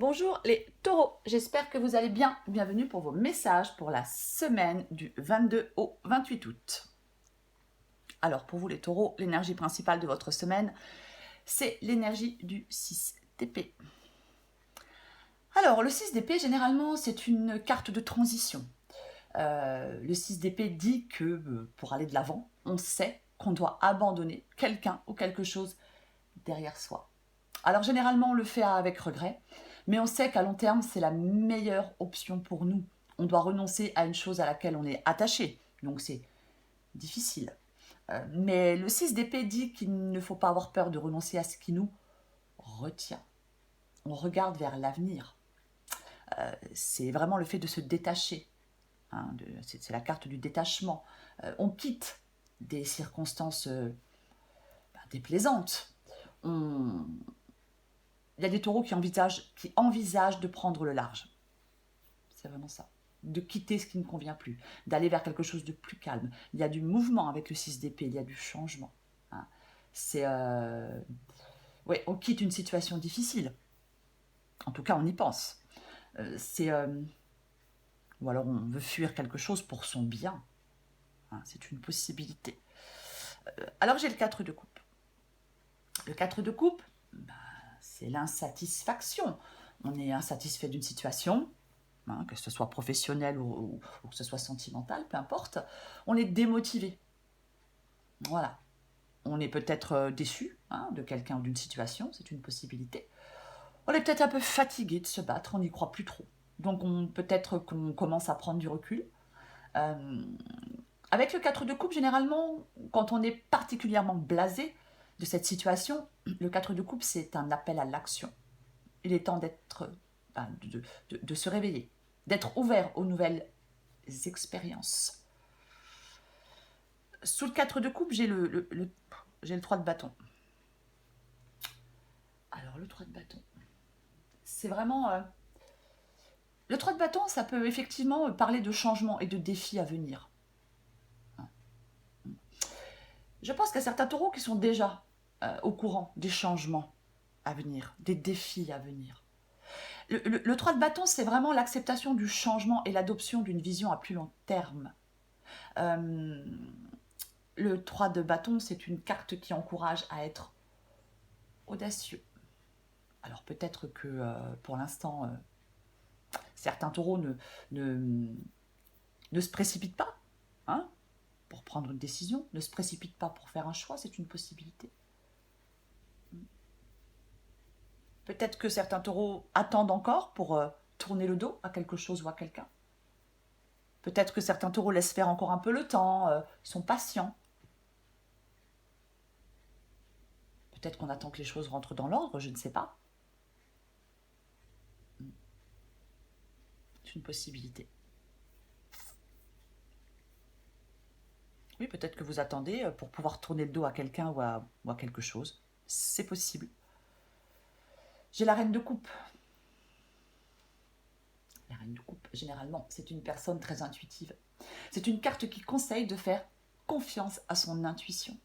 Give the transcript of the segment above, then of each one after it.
Bonjour les taureaux, j'espère que vous allez bien. Bienvenue pour vos messages pour la semaine du 22 au 28 août. Alors pour vous les taureaux, l'énergie principale de votre semaine, c'est l'énergie du 6 d'épée. Alors le 6 d'épée, généralement, c'est une carte de transition. Le 6 d'épée dit que pour aller de l'avant, on sait qu'on doit abandonner quelqu'un ou quelque chose derrière soi. Alors généralement, on le fait avec regret, mais on sait qu'à long terme, c'est la meilleure option pour nous. On doit renoncer à une chose à laquelle on est attaché, donc c'est difficile. Mais le 6 d'épée dit qu'il ne faut pas avoir peur de renoncer à ce qui nous retient. On regarde vers l'avenir. C'est vraiment le fait de se détacher. Hein, c'est la carte du détachement. On quitte des circonstances déplaisantes. On, il y a des taureaux qui envisagent de prendre le large. C'est vraiment ça. De quitter ce qui ne convient plus, d'aller vers quelque chose de plus calme. Il y a du mouvement avec le 6 d'épée, il y a du changement. Hein. C'est. Ouais, on quitte une situation difficile. En tout cas, on y pense. C'est. Ou alors on veut fuir quelque chose pour son bien. Hein, c'est une possibilité. Alors j'ai le 4 de coupe. Le 4 de coupe, bah, c'est l'insatisfaction. On est insatisfait d'une situation, hein, que ce soit professionnel ou que ce soit sentimental, peu importe. On est démotivé. Voilà. On est peut-être déçu, hein, de quelqu'un ou d'une situation, c'est une possibilité. On est peut-être un peu fatigué de se battre, on n'y croit plus trop. Donc peut-être qu'on commence à prendre du recul. Euh, Avec le 4 de coupe, généralement, quand on est particulièrement blasé de cette situation, le 4 de coupe, c'est un appel à l'action. Il est temps de se réveiller, d'être ouvert aux nouvelles expériences. Sous le 4 de coupe, j'ai le 3 de bâton. Alors, le 3 de bâton, c'est vraiment... le 3 de bâton, ça peut effectivement parler de changements et de défis à venir. Je pense qu'il y a certains taureaux qui sont déjà au courant des changements à venir, des défis à venir. Le 3 de bâton, c'est vraiment l'acceptation du changement et l'adoption d'une vision à plus long terme. Euh, le 3 de bâton, c'est une carte qui encourage à être audacieux. Alors peut-être que pour l'instant, certains taureaux ne, ne se précipitent pas, hein, pour prendre une décision, ne se précipitent pas pour faire un choix, c'est une possibilité. Peut-être que certains taureaux attendent encore pour tourner le dos à quelque chose ou à quelqu'un. Peut-être que certains taureaux laissent faire encore un peu le temps, sont patients. Peut-être qu'on attend que les choses rentrent dans l'ordre, je ne sais pas. C'est une possibilité. Oui, peut-être que vous attendez pour pouvoir tourner le dos à quelqu'un ou à quelque chose. C'est possible. J'ai la reine de coupe. La reine de coupe, généralement, c'est une personne très intuitive. C'est une carte qui conseille de faire confiance à son intuition.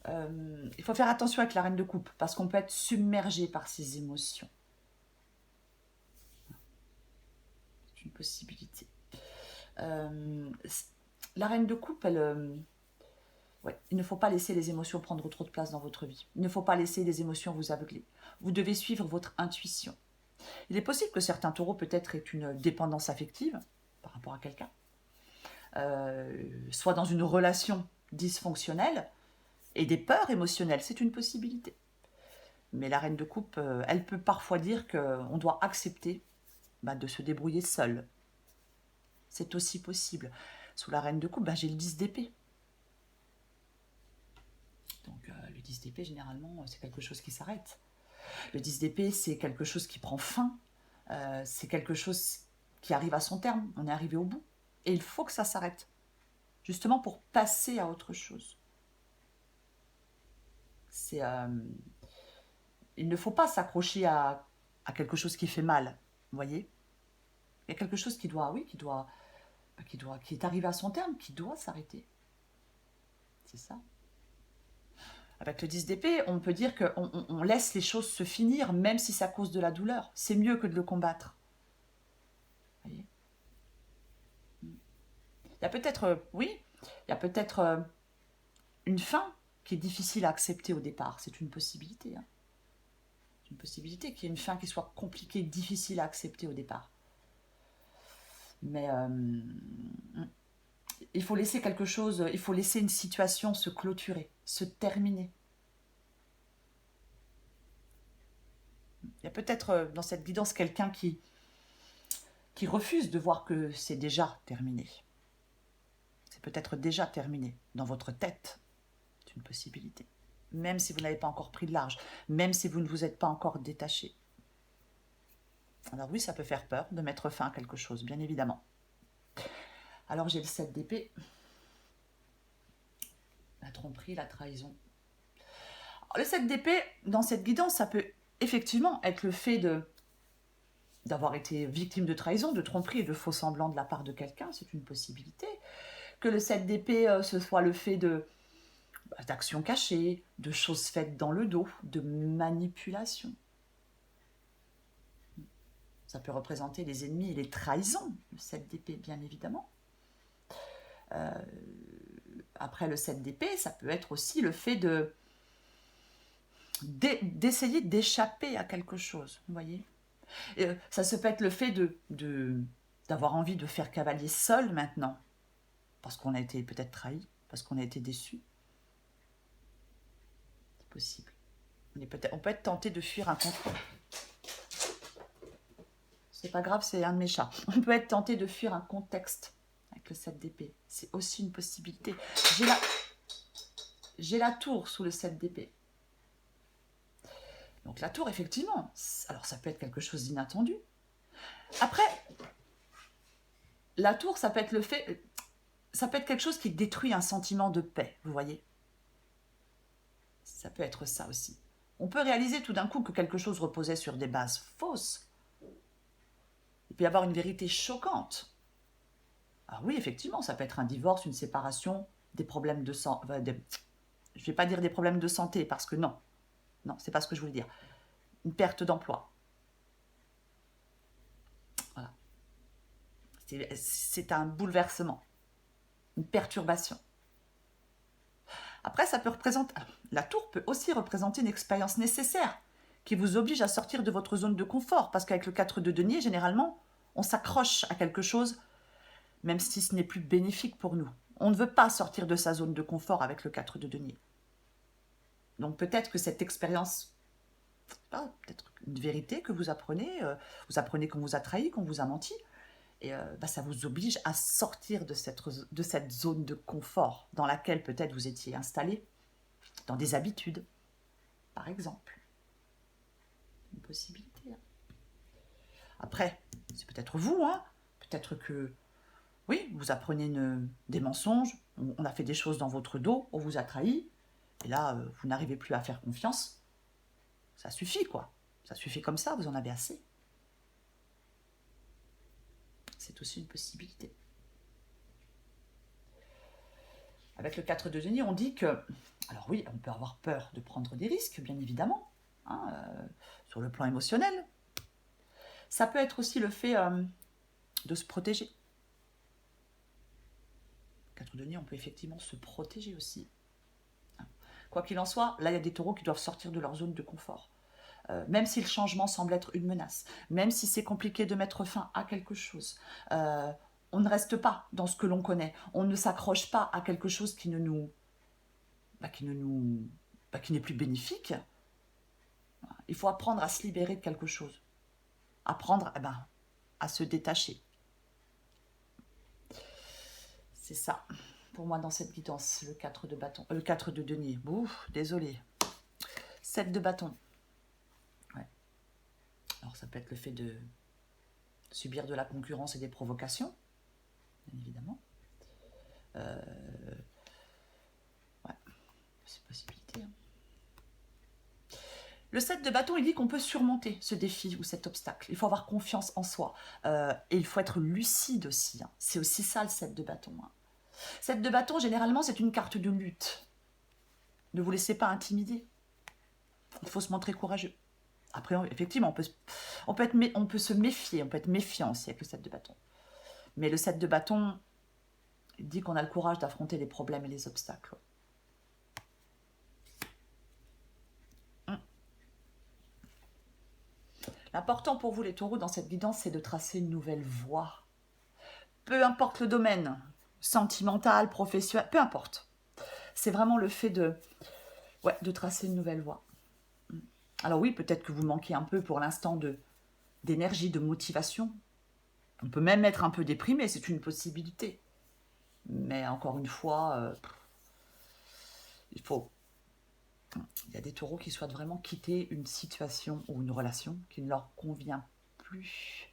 Il faut faire attention avec la reine de coupe parce qu'on peut être submergé par ses émotions. C'est une possibilité. La reine de coupe, ouais, il ne faut pas laisser les émotions prendre trop de place dans votre vie. Il ne faut pas laisser les émotions vous aveugler. Vous devez suivre votre intuition. Il est possible que certains taureaux peut-être aient une dépendance affective par rapport à quelqu'un, soit dans une relation dysfonctionnelle et des peurs émotionnelles, c'est une possibilité. Mais la reine de coupe, elle peut parfois dire qu'on doit accepter de se débrouiller seul. C'est aussi possible. Sous la reine de coupe, j'ai le 10 d'épée. Donc le 10 d'épée, généralement, c'est quelque chose qui s'arrête. Le 10 d'épée, c'est quelque chose qui prend fin. C'est quelque chose qui arrive à son terme. On est arrivé au bout. Et il faut que ça s'arrête. Justement pour passer à autre chose. Il ne faut pas s'accrocher à quelque chose qui fait mal. Vous voyez? Il y a quelque chose qui est arrivé à son terme, qui doit s'arrêter. C'est ça. Avec le 10 d'épée, on peut dire qu'on on laisse les choses se finir, même si ça cause de la douleur. C'est mieux que de le combattre. Vous voyez, il y a peut-être, oui, il y a peut-être une fin qui est difficile à accepter au départ. C'est une possibilité. Hein. C'est une possibilité qu'il y ait une fin qui soit compliquée, difficile à accepter au départ. Mais il faut laisser quelque chose, il faut laisser une situation se clôturer, se terminer. Il y a peut-être dans cette guidance quelqu'un qui refuse de voir que c'est déjà terminé. C'est peut-être déjà terminé dans votre tête. C'est une possibilité. Même si vous n'avez pas encore pris de large, même si vous ne vous êtes pas encore détaché. Alors oui, ça peut faire peur de mettre fin à quelque chose, bien évidemment. Alors j'ai le 7 d'épée. La tromperie, la trahison. Alors, le 7 d'épée, dans cette guidance, ça peut effectivement être le fait d'avoir été victime de trahison, de tromperie et de faux semblants de la part de quelqu'un, c'est une possibilité. Que le 7 d'épée, ce soit le fait d'actions cachées, de choses faites dans le dos, de manipulation. Ça peut représenter les ennemis et les trahisons, le 7 d'épée, bien évidemment. Après le 7 d'épée, ça peut être aussi le fait d'essayer d'échapper à quelque chose, vous voyez. Ça se peut être le fait d'avoir envie de faire cavalier seul maintenant, parce qu'on a été peut-être trahi, parce qu'on a été déçu. C'est possible. On peut être tenté de fuir un conflit. C'est pas grave, c'est un de mes chats. On peut être tenté de fuir un contexte avec le 7 d'épée. C'est aussi une possibilité. J'ai la tour sous le 7 d'épée. Donc la tour, effectivement, alors ça peut être quelque chose d'inattendu. Après, la tour, ça peut être quelque chose qui détruit un sentiment de paix, vous voyez. Ça peut être ça aussi. On peut réaliser tout d'un coup que quelque chose reposait sur des bases fausses. Il peut y avoir une vérité choquante. Alors oui, effectivement, ça peut être un divorce, une séparation, des problèmes de santé. Je ne vais pas dire des problèmes de santé, parce que non, c'est pas ce que je voulais dire. Une perte d'emploi. Voilà. C'est un bouleversement, une perturbation. Après, ça peut représenter... La tour peut aussi représenter une expérience nécessaire qui vous oblige à sortir de votre zone de confort, parce qu'avec le 4 de denier, généralement, on s'accroche à quelque chose, même si ce n'est plus bénéfique pour nous. On ne veut pas sortir de sa zone de confort avec le 4 de denier. Donc peut-être que cette expérience, peut-être une vérité que vous apprenez qu'on vous a trahi, qu'on vous a menti, et ça vous oblige à sortir de cette zone de confort dans laquelle peut-être vous étiez installé, dans des habitudes, par exemple. Une possibilité. Après, c'est peut-être vous, hein, peut-être que, oui, vous apprenez des mensonges, on a fait des choses dans votre dos, on vous a trahi, et là, vous n'arrivez plus à faire confiance. Ça suffit, quoi. Ça suffit comme ça, vous en avez assez. C'est aussi une possibilité. Avec le 4 de denier, on dit que... Alors oui, on peut avoir peur de prendre des risques, bien évidemment, hein, sur le plan émotionnel. Ça peut être aussi le fait de se protéger. 4 de denier, on peut effectivement se protéger aussi. Quoi qu'il en soit, là, il y a des taureaux qui doivent sortir de leur zone de confort. Même si le changement semble être une menace, même si c'est compliqué de mettre fin à quelque chose, on ne reste pas dans ce que l'on connaît. On ne s'accroche pas à quelque chose qui n'est plus bénéfique. Il faut apprendre à se libérer de quelque chose. Apprendre à se détacher. C'est ça, pour moi, dans cette guidance, le 4 de bâton, le 4 de denier. Ouf, désolé. 7 de bâton. Ouais. Alors, ça peut être le fait de subir de la concurrence et des provocations, bien évidemment. Ouais, c'est possibilité. Hein. Le 7 de bâton, il dit qu'on peut surmonter ce défi ou cet obstacle. Il faut avoir confiance en soi. Et il faut être lucide aussi. Hein. C'est aussi ça, le 7 de bâton. Hein. 7 de bâton, généralement, c'est une carte de lutte. Ne vous laissez pas intimider. Il faut se montrer courageux. Après, effectivement, on peut se méfier, on peut être méfiant aussi avec le 7 de bâton. Mais le 7 de bâton dit qu'on a le courage d'affronter les problèmes et les obstacles. L'important pour vous, les taureaux, dans cette guidance, c'est de tracer une nouvelle voie. Peu importe le domaine, sentimental, professionnel, peu importe. C'est vraiment le fait de tracer une nouvelle voie. Alors oui, peut-être que vous manquez un peu pour l'instant d'énergie, de motivation. On peut même être un peu déprimé, c'est une possibilité. Mais encore une fois, il y a des taureaux qui souhaitent vraiment quitter une situation ou une relation qui ne leur convient plus.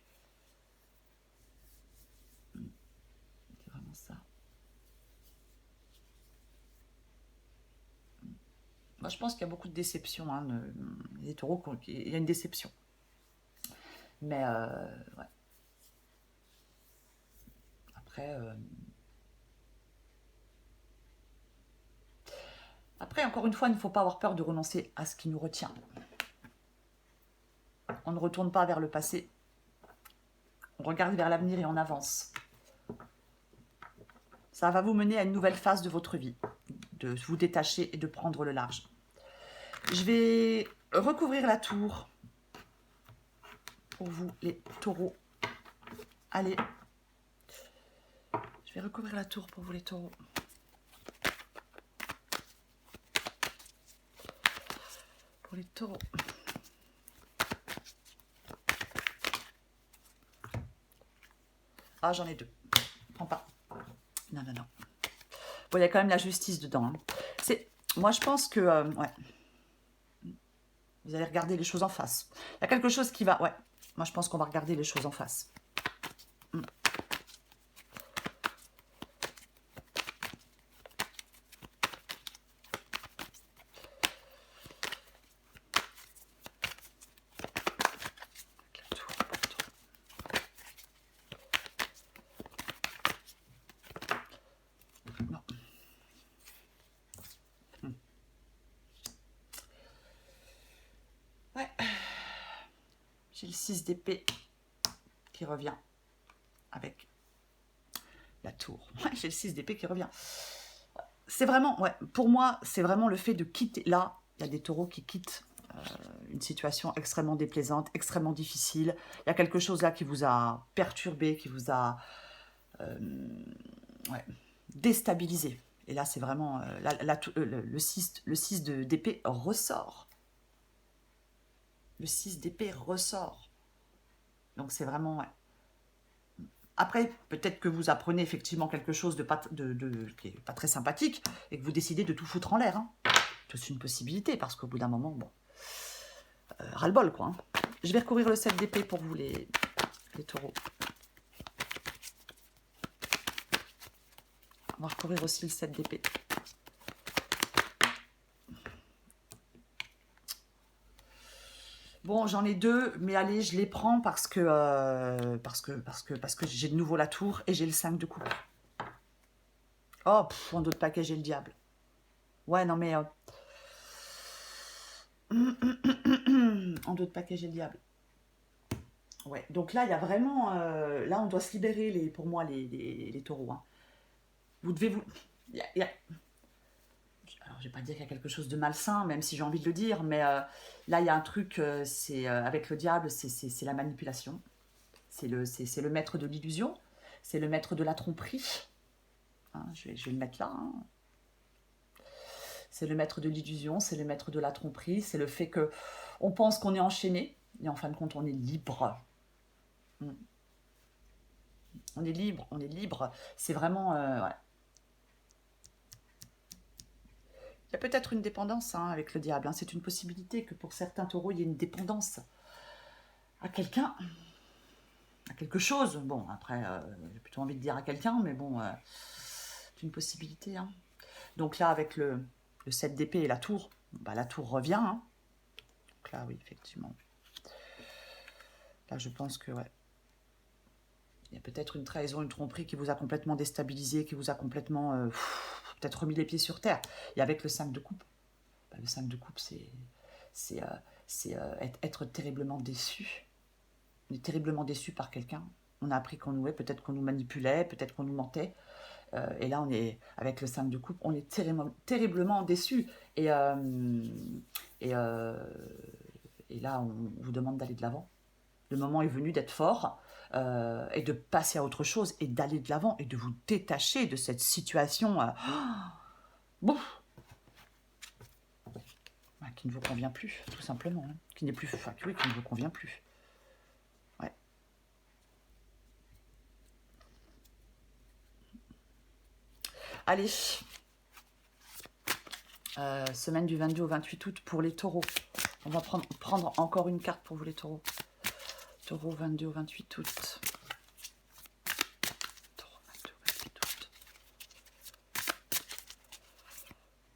C'est vraiment ça. Moi, je pense qu'il y a beaucoup de déceptions. Hein, les taureaux, il y a une déception. Mais, ouais. Après, encore une fois, il ne faut pas avoir peur de renoncer à ce qui nous retient. On ne retourne pas vers le passé. On regarde vers l'avenir et on avance. Ça va vous mener à une nouvelle phase de votre vie, de vous détacher et de prendre le large. Je vais recouvrir la tour pour vous, les taureaux. Allez. Je vais recouvrir la tour pour vous, les taureaux. Pour les taureaux. Ah, j'en ai deux. Prends pas. Non. Bon, il y a quand même la justice dedans. Hein. Moi, je pense que... ouais. Vous allez regarder les choses en face. Il y a quelque chose qui va... Ouais. Moi, je pense qu'on va regarder les choses en face. J'ai le 6 d'épée qui revient avec la tour. J'ai le 6 d'épée qui revient. C'est vraiment, pour moi, c'est vraiment le fait de quitter. Là, il y a des taureaux qui quittent une situation extrêmement déplaisante, extrêmement difficile. Il y a quelque chose là qui vous a perturbé, qui vous a déstabilisé. Et là, c'est vraiment... le 6 d'épée ressort. Le 6 d'épée ressort. Donc, c'est vraiment... Après, peut-être que vous apprenez effectivement quelque chose qui n'est pas très sympathique et que vous décidez de tout foutre en l'air. Hein. C'est une possibilité parce qu'au bout d'un moment, bon, ras-le-bol quoi. Hein. Je vais recouvrir le 7 d'épée pour vous les taureaux. On va recouvrir aussi le 7 d'épée. Bon, j'en ai deux, mais allez, je les prends parce que j'ai de nouveau la tour et j'ai le 5 de coupe. Oh, en d'autres paquets, j'ai le diable. Ouais, non, mais... en d'autres paquets, j'ai le diable. Ouais, donc là, il y a vraiment... là, on doit se libérer, pour moi, les taureaux. Hein. Vous devez vous... Alors, je vais pas dire qu'il y a quelque chose de malsain, même si j'ai envie de le dire, mais là, il y a un truc, avec le diable, c'est la manipulation. C'est le maître de l'illusion, c'est le maître de la tromperie. Hein, je vais le mettre là. Hein. C'est le maître de l'illusion, c'est le maître de la tromperie, c'est le fait que on pense qu'on est enchaîné, et en fin de compte, on est libre. On est libre. C'est vraiment... ouais. Il y a peut-être une dépendance avec le diable. Hein. C'est une possibilité que pour certains taureaux, il y ait une dépendance à quelqu'un, à quelque chose. Bon, après, j'ai plutôt envie de dire à quelqu'un, mais bon, c'est une possibilité. Hein. Donc là, avec le 7 d'épée et la tour revient. Hein. Donc là, oui, effectivement. Là, je pense que, ouais. Il y a peut-être une trahison, une tromperie qui vous a complètement déstabilisé, qui vous a complètement, peut-être remis les pieds sur terre. Et avec le 5 de coupe. Le 5 de coupe, c'est être terriblement déçu. On est terriblement déçu par quelqu'un. On a appris qu'on nous peut-être qu'on nous manipulait, peut-être qu'on nous mentait. Et là, on est avec le 5 de coupe, on est terriblement déçu. Et, et là, on vous demande d'aller de l'avant. Le moment est venu d'être fort et de passer à autre chose et d'aller de l'avant et de vous détacher de cette situation qui ne vous convient plus, tout simplement. Hein. Qui n'est plus, enfin, oui, qui ne vous convient plus. Ouais. Allez. Semaine du 22 au 28 août pour les taureaux. On va prendre encore une carte pour vous les taureaux. Taureau 22 au 28 août. Taureau 22 au 28 août.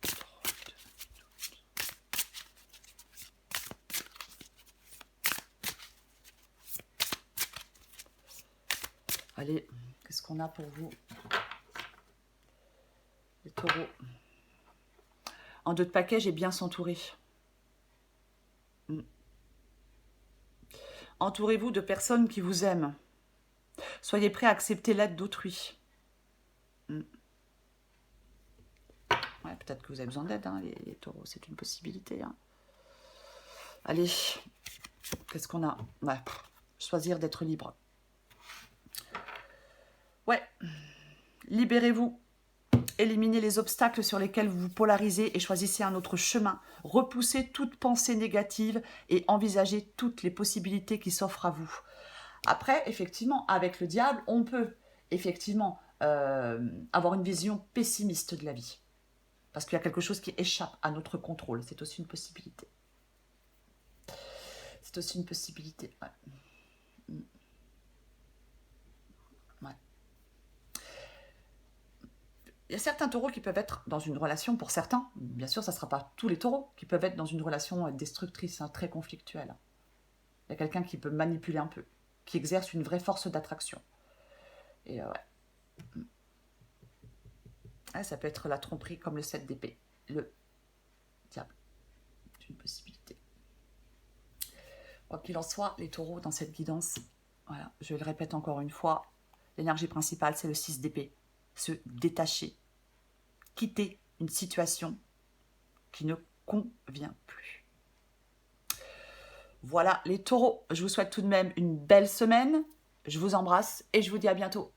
Taureau 22 au 28 août. Allez, qu'est-ce qu'on a pour vous les taureaux? En dos de paquet, j'ai bien s'entourer. Entourez-vous de personnes qui vous aiment. Soyez prêts à accepter l'aide d'autrui. Ouais, peut-être que vous avez besoin d'aide, hein, les taureaux, c'est une possibilité. Hein. Allez, qu'est-ce qu'on a? Ouais, choisir d'être libre. Ouais, libérez-vous. Éliminez les obstacles sur lesquels vous vous polarisez et choisissez un autre chemin. Repoussez toute pensée négative et envisagez toutes les possibilités qui s'offrent à vous. Après, effectivement, avec le diable, on peut effectivement avoir une vision pessimiste de la vie. Parce qu'il y a quelque chose qui échappe à notre contrôle. C'est aussi une possibilité. C'est aussi une possibilité. Ouais. Ouais. Il y a certains taureaux qui peuvent être dans une relation, pour certains, bien sûr, ça ne sera pas tous les taureaux, qui peuvent être dans une relation destructrice, hein, très conflictuelle. Il y a quelqu'un qui peut manipuler un peu, qui exerce une vraie force d'attraction. Et ouais. Ah, ça peut être la tromperie comme le 7 d'épée. Le diable. C'est une possibilité. Quoi qu'il en soit, les taureaux dans cette guidance, voilà, je le répète encore une fois, l'énergie principale, c'est le 6 d'épée. Se détacher. Quitter une situation qui ne convient plus. Voilà les taureaux, je vous souhaite tout de même une belle semaine. Je vous embrasse et je vous dis à bientôt.